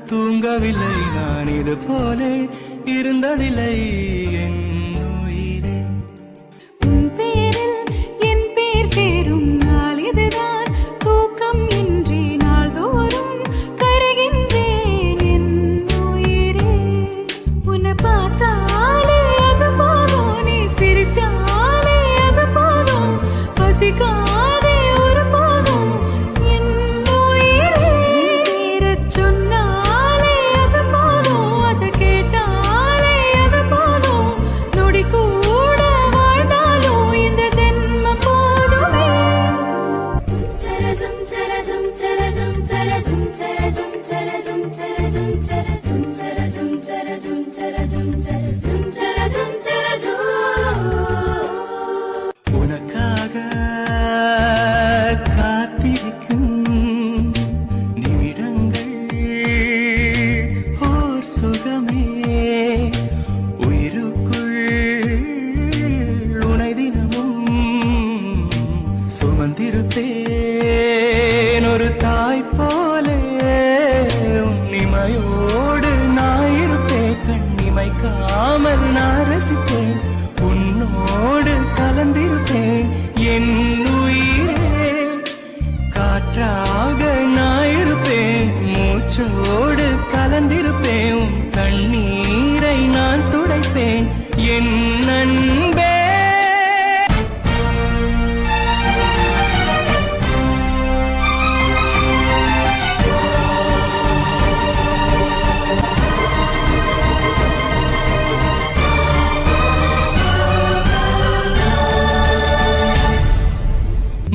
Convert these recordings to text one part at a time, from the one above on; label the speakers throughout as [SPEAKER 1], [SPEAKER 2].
[SPEAKER 1] தூங்கவில்லை நான் இது போலே இருந்ததில்லை என் உயிரே.
[SPEAKER 2] உன் பேரில் என் பேர் சேரும் நாள் இதுதான், தூக்கம் இன்றி நாள்தோறும் கருகின்றேன் என் உயிரே. உன்னை பார்த்தாலே அது போதும், நீ சிரிச்சாலே அது போதும், பசிக்காதே ஒரு போதும் என் உயிரே. பேரச் சொன்னாலே அது போதும், அதை கேட்டாலே அது போதும், நொடி கூட வாழ்ந்தாலும் இந்த ஜென்மம் போதுமே. சரஜம் சரஜம் சரஜம் சரஜம் சரஜம் சரஜம் சரஜம் சரஜம் சரஜம் சரஜம் சரஜம் சரஜம் சரஜம் சரஜம்.
[SPEAKER 1] உனக்காக காத்திருக்கும் நிமிடங்கள் ஓர் சுகமே. உயிருக்குள் உனை தினமும் சுமந்திருப்பேன் ஒரு தாய் போலே. உன்னிமையோடு நான் இருப்பேன், கண்ணிமைக்காமல் நான் ரசிப்பேன், உன்னோடு கலந்திருப்பேன் என் உயிரே. காற்றாக நான் இருப்பேன், மூச்சோடு கலந்திருப்பேன், உன் கண்ணீரை நான் துடைப்பேன் என் அன்பே.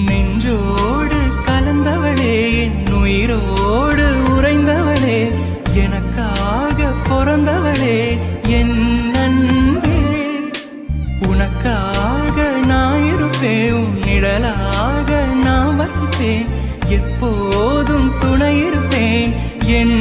[SPEAKER 1] நெஞ்சோடு கலந்தவளே, என் உயிரோடு உறைந்தவளே, எனக்காக பிறந்தவளே என் அன்பே. உனக்காக நான் இருப்பேன், உன் நிழலாக நான் வசிப்பேன், எப்போதும் துணை இருப்பேன் என்